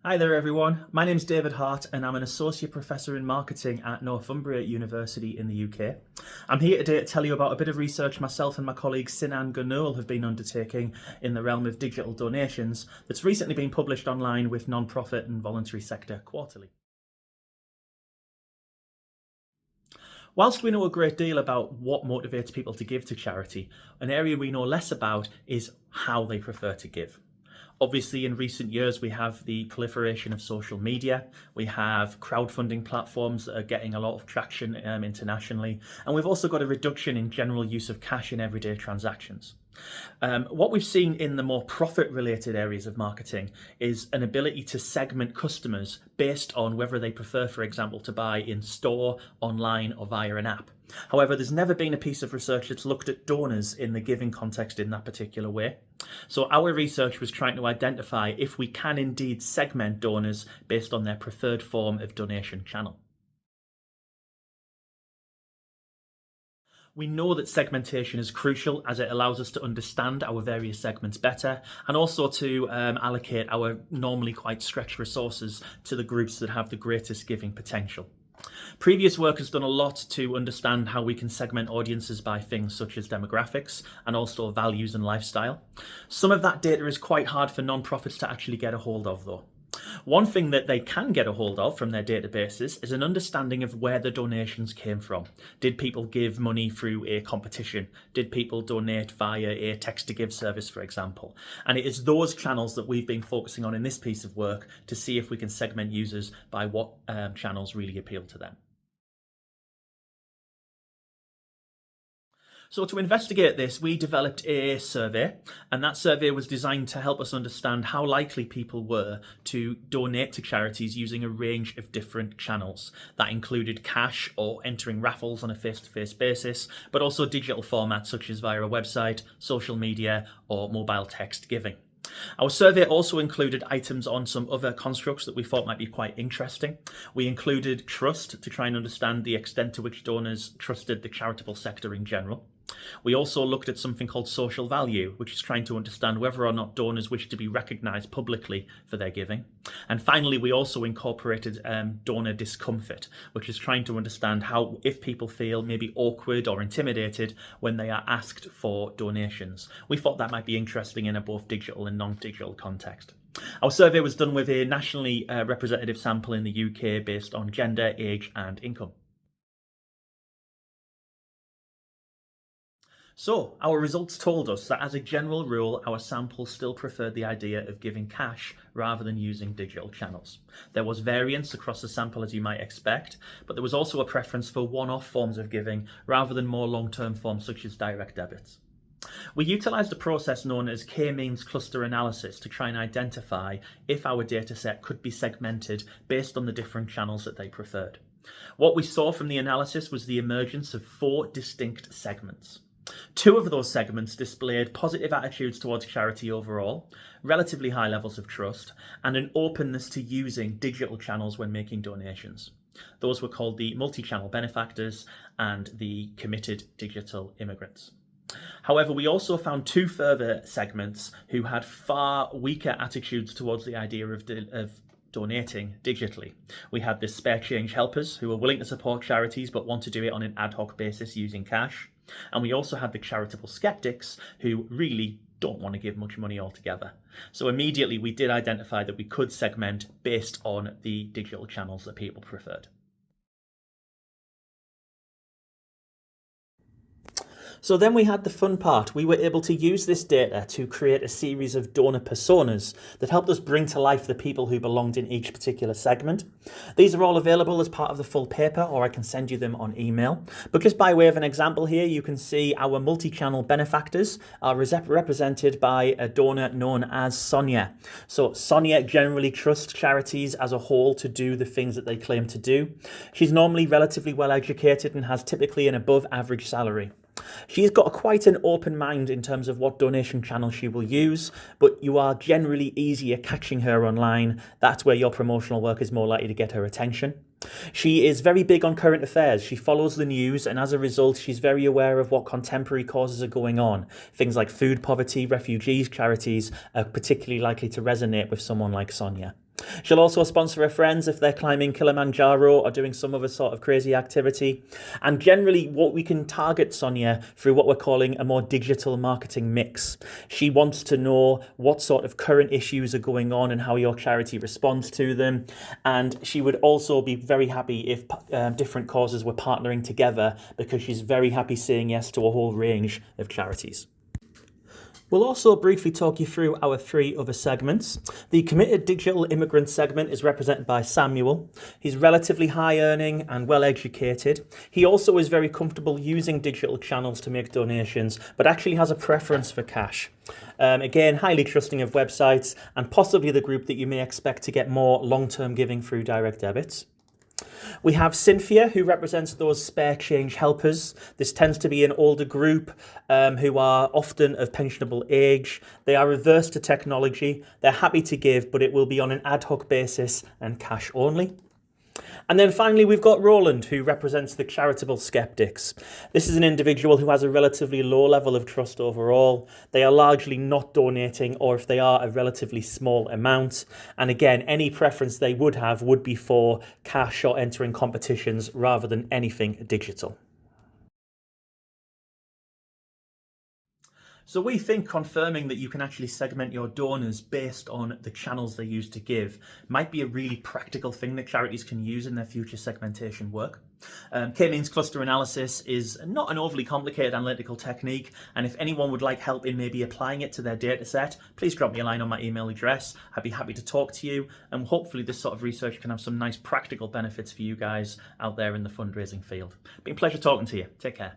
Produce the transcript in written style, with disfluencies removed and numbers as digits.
Hi there everyone, my name's David Hart and I'm an Associate Professor in Marketing at Northumbria University in the UK. I'm here today to tell you about a bit of research myself and my colleague Sinan Gurnool have been undertaking in the realm of digital donations that's recently been published online with non-profit and voluntary sector quarterly. Whilst we know a great deal about what motivates people to give to charity, an area we know less about is how they prefer to give. Obviously, in recent years, we have the proliferation of social media. We have crowdfunding platforms that are getting a lot of traction internationally. And we've also got a reduction in general use of cash in everyday transactions. What we've seen in the more profit-related areas of marketing is an ability to segment customers based on whether they prefer, for example, to buy in store, online, or via an app. However, there's never been a piece of research that's looked at donors in the giving context in that particular way. So our research was trying to identify if we can indeed segment donors based on their preferred form of donation channel. We know that segmentation is crucial as it allows us to understand our various segments better and also to allocate our normally quite stretched resources to the groups that have the greatest giving potential. Previous work has done a lot to understand how we can segment audiences by things such as demographics and also values and lifestyle. Some of that data is quite hard for non-profits to actually get a hold of though. One thing that they can get a hold of from their databases is an understanding of where the donations came from. Did people give money through a competition? Did people donate via a text-to-give service, for example? And it is those channels that we've been focusing on in this piece of work to see if we can segment users by what channels really appeal to them. So to investigate this, we developed a survey, and that survey was designed to help us understand how likely people were to donate to charities using a range of different channels. That included cash or entering raffles on a face-to-face basis, but also digital formats such as via a website, social media, or mobile text giving. Our survey also included items on some other constructs that we thought might be quite interesting. We included trust to try and understand the extent to which donors trusted the charitable sector in general. We also looked at something called social value, which is trying to understand whether or not donors wish to be recognised publicly for their giving. And finally, we also incorporated donor discomfort, which is trying to understand how if people feel maybe awkward or intimidated when they are asked for donations. We thought that might be interesting in a both digital and non-digital context. Our survey was done with a nationally representative sample in the UK based on gender, age and income. So, our results told us that as a general rule, our sample still preferred the idea of giving cash rather than using digital channels. There was variance across the sample as you might expect, but there was also a preference for one-off forms of giving rather than more long-term forms such as direct debits. We utilised a process known as k-means cluster analysis to try and identify if our dataset could be segmented based on the different channels that they preferred. What we saw from the analysis was the emergence of 4 distinct segments. 2 of those segments displayed positive attitudes towards charity overall, relatively high levels of trust, and an openness to using digital channels when making donations. Those were called the multi-channel benefactors and the committed digital immigrants. However, we also found 2 further segments who had far weaker attitudes towards the idea of donating digitally. We had the spare change helpers who were willing to support charities but want to do it on an ad hoc basis using cash. And we also had the charitable skeptics who really don't want to give much money altogether. So immediately we did identify that we could segment based on the digital channels that people preferred. So then we had the fun part. We were able to use this data to create a series of donor personas that helped us bring to life the people who belonged in each particular segment. These are all available as part of the full paper, or I can send you them on email. But just by way of an example here, you can see our multi-channel benefactors are represented by a donor known as Sonia. So Sonia generally trusts charities as a whole to do the things that they claim to do. She's normally relatively well educated and has typically an above average salary. She's got quite an open mind in terms of what donation channel she will use, but you are generally easier catching her online. That's where your promotional work is more likely to get her attention. She is very big on current affairs. She follows the news, and as a result, she's very aware of what contemporary causes are going on. Things like food poverty, refugees, charities are particularly likely to resonate with someone like Sonia. She'll also sponsor her friends if they're climbing Kilimanjaro or doing some other sort of crazy activity. And generally, what we can target Sonia through what we're calling a more digital marketing mix. She wants to know what sort of current issues are going on and how your charity responds to them. And she would also be very happy if different causes were partnering together, because she's very happy saying yes to a whole range of charities. We'll also briefly talk you through our 3 other segments. The committed digital immigrant segment is represented by Samuel. He's relatively high earning and well educated. He also is very comfortable using digital channels to make donations, but actually has a preference for cash. Again, highly trusting of websites, and possibly the group that you may expect to get more long-term giving through direct debits. We have Cynthia, who represents those spare change helpers. This tends to be an older group who are often of pensionable age. They are averse to technology. They're happy to give, but it will be on an ad hoc basis and cash only. And then finally, we've got Roland, who represents the charitable skeptics. This is an individual who has a relatively low level of trust overall. They are largely not donating, or if they are, a relatively small amount. And again, any preference they would have would be for cash or entering competitions rather than anything digital. So we think confirming that you can actually segment your donors based on the channels they use to give might be a really practical thing that charities can use in their future segmentation work. K-means cluster analysis is not an overly complicated analytical technique, and if anyone would like help in maybe applying it to their data set, please drop me a line on my email address. I'd be happy to talk to you, and hopefully this sort of research can have some nice practical benefits for you guys out there in the fundraising field. Been a pleasure talking to you. Take care.